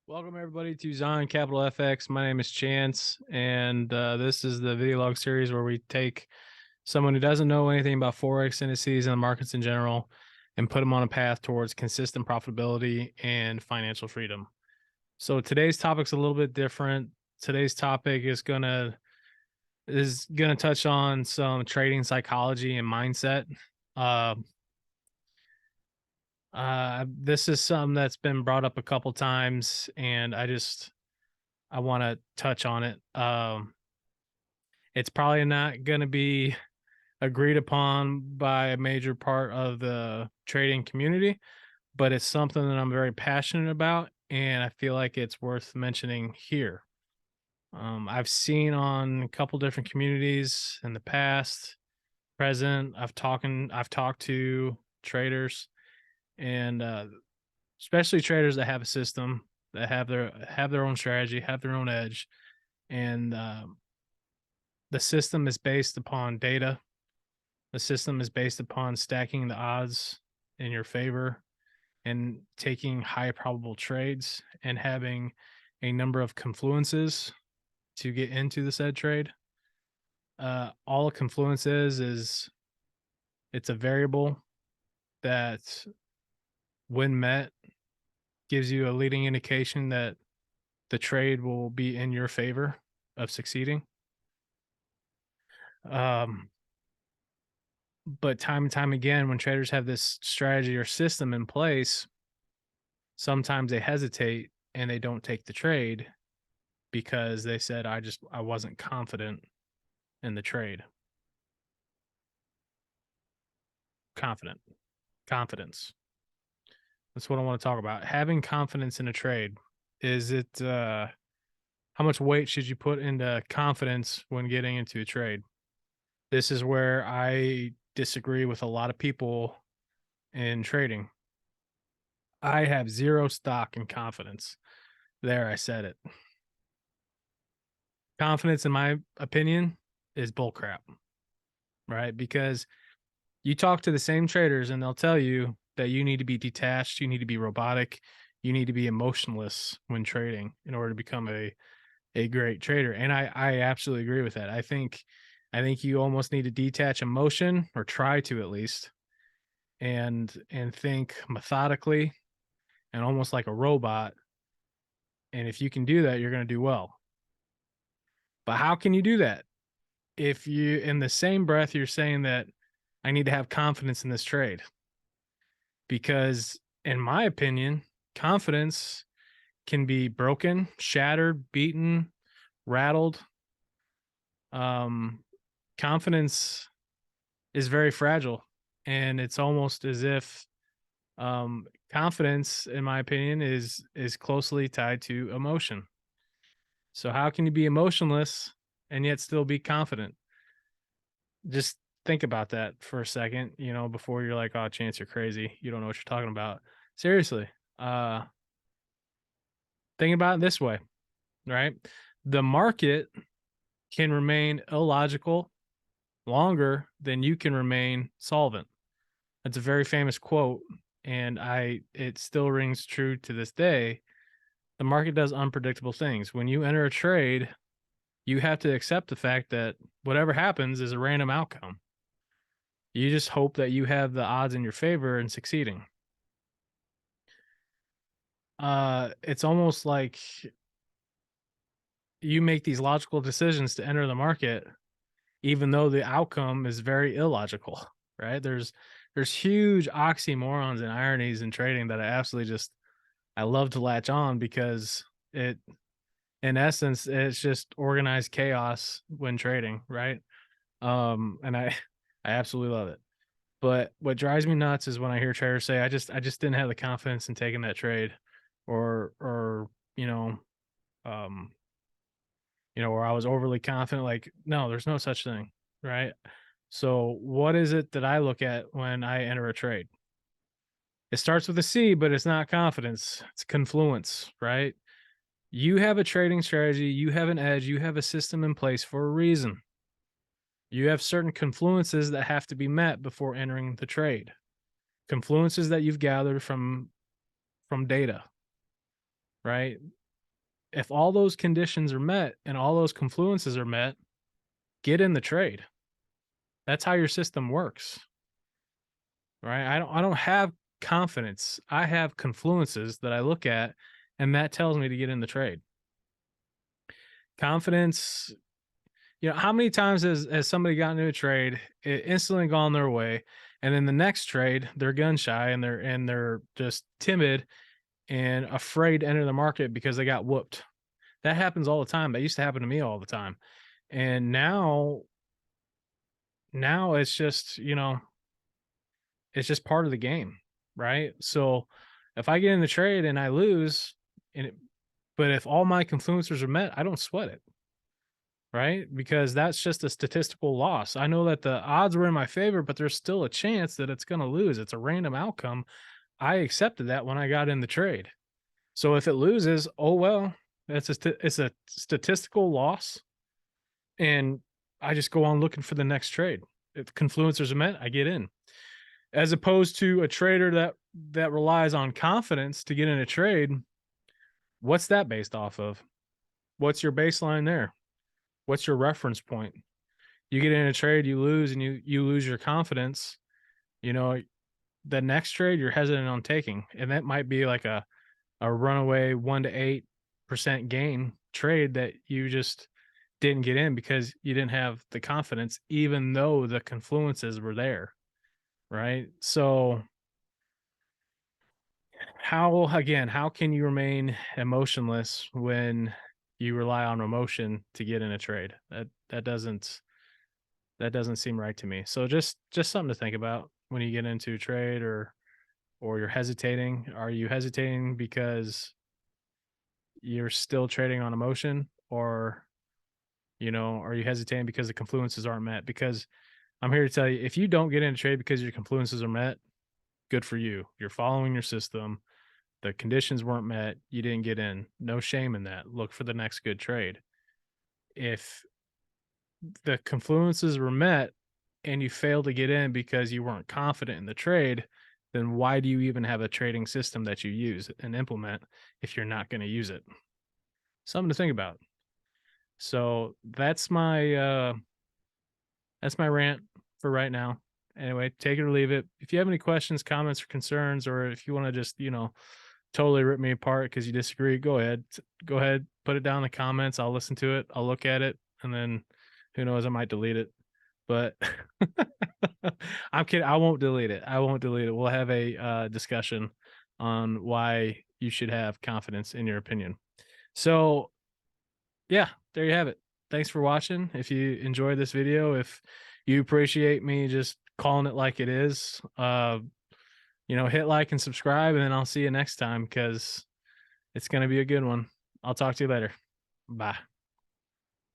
Welcome everybody to ZionCapitalFX. My name is Chance, and this is the video log series where we take someone who doesn't know anything about Forex indices and the markets in general and put them on a path towards consistent profitability and financial freedom. So today's topic's a little bit different. Today's topic is gonna touch on some trading psychology and mindset. Uh, this is something that's been brought up a couple times, and I want to touch on it. It's probably not going to be agreed upon by a major part of the trading community, but it's something that I'm very passionate about, and I feel like it's worth mentioning here. I've seen on a couple different communities in the past, present. I've talked to traders, and especially traders that have a system, that have their own strategy, have their own edge, and the system is based upon data. The system is based upon stacking the odds in your favor and taking high probable trades and having a number of confluences to get into the said trade. All a confluence is it's a variable that, when met, gives you a leading indication that the trade will be in your favor of succeeding. But time and time again, when traders have this strategy or system in place, sometimes they hesitate and they don't take the trade because they said, I wasn't confident in the trade. Confidence. That's what I want to talk about. Having confidence in a trade. Is it, how much weight should you put into confidence when getting into a trade? This is where I disagree with a lot of people in trading. I have zero stock in confidence. There, I said it. Confidence, in my opinion, is bullcrap, right? Because you talk to the same traders and they'll tell you that you need to be detached, you need to be robotic, you need to be emotionless when trading in order to become a great trader. And I absolutely agree with that. I think you almost need to detach emotion, or try to at least, and think methodically and almost like a robot. And if you can do that, you're going to do well. But how can you do that if you, in the same breath, you're saying that I need to have confidence in this trade? Because in my opinion, confidence can be broken, shattered, beaten, rattled. Confidence is very fragile, and it's almost as if confidence, in my opinion, is closely tied to emotion. So how can you be emotionless and yet still be confident? Just think about that for a second, before you're like, "Oh, Chance, you're crazy. You don't know what you're talking about." Seriously. Think about it this way, right? The market can remain illogical longer than you can remain solvent. That's a very famous quote, and it still rings true to this day. The market does unpredictable things. When you enter a trade, you have to accept the fact that whatever happens is a random outcome. You just hope that you have the odds in your favor in succeeding. It's almost like you make these logical decisions to enter the market, even though the outcome is very illogical, right? There's huge oxymorons and ironies in trading that I love to latch on, because in essence, it's just organized chaos when trading, right? And I absolutely love it. But what drives me nuts is when I hear traders say, I just didn't have the confidence in taking that trade, or you know, um, or I was overly confident. Like, no, there's no such thing, right? So what is it that I look at when I enter a trade? It starts with a C, but it's not confidence. It's confluence, right? You have a trading strategy, you have an edge, you have a system in place for a reason. You have certain confluences that have to be met before entering the trade. Confluences that you've gathered from data, right? If all those conditions are met and all those confluences are met, get in the trade. That's how your system works, right? I don't have confidence. I have confluences that I look at, and that tells me to get in the trade. Confidence, how many times has somebody gotten into a trade, it instantly gone their way, and then the next trade, they're gun shy and they're just timid and afraid to enter the market because they got whooped. That happens all the time. That used to happen to me all the time. And now it's just part of the game, right? So if I get in the trade and I lose, but if all my confluencers are met, I don't sweat it, right? Because that's just a statistical loss. I know that the odds were in my favor, but there's still a chance that it's going to lose. It's a random outcome. I accepted that when I got in the trade. So if it loses, oh well, it's a statistical loss, and I just go on looking for the next trade. If confluencers are met, I get in. As opposed to a trader that relies on confidence to get in a trade, what's that based off of? What's your baseline there? What's your reference point? You get in a trade, you lose, and you lose your confidence. You know, the next trade you're hesitant on taking, and that might be like a runaway 1 to 8% gain trade that you just didn't get in because you didn't have the confidence, even though the confluences were there, right? So how can you remain emotionless when you rely on emotion to get in a trade? That doesn't seem right to me. So just something to think about when you get into a trade, or you're hesitating. Are you hesitating because you're still trading on emotion, or are you hesitating because the confluences aren't met? Because I'm here to tell you, if you don't get in a trade because your confluences are met, good for you. You're following your system. The conditions weren't met. You didn't get in. No shame in that. Look for the next good trade. If the confluences were met and you failed to get in because you weren't confident in the trade, then why do you even have a trading system that you use and implement if you're not going to use it? Something to think about. So that's my rant for right now. Anyway, take it or leave it. If you have any questions, comments, or concerns, or if you want to just, totally rip me apart because you disagree, go ahead. Go ahead, put it down in the comments. I'll listen to it. I'll look at it, and then who knows, I might delete it. But I'm kidding. I won't delete it. I won't delete it. We'll have a discussion on why you should have confidence in your opinion. So yeah, there you have it. Thanks for watching. If you enjoyed this video, if you appreciate me just calling it like it is, hit like and subscribe, and then I'll see you next time because it's going to be a good one. I'll talk to you later. Bye.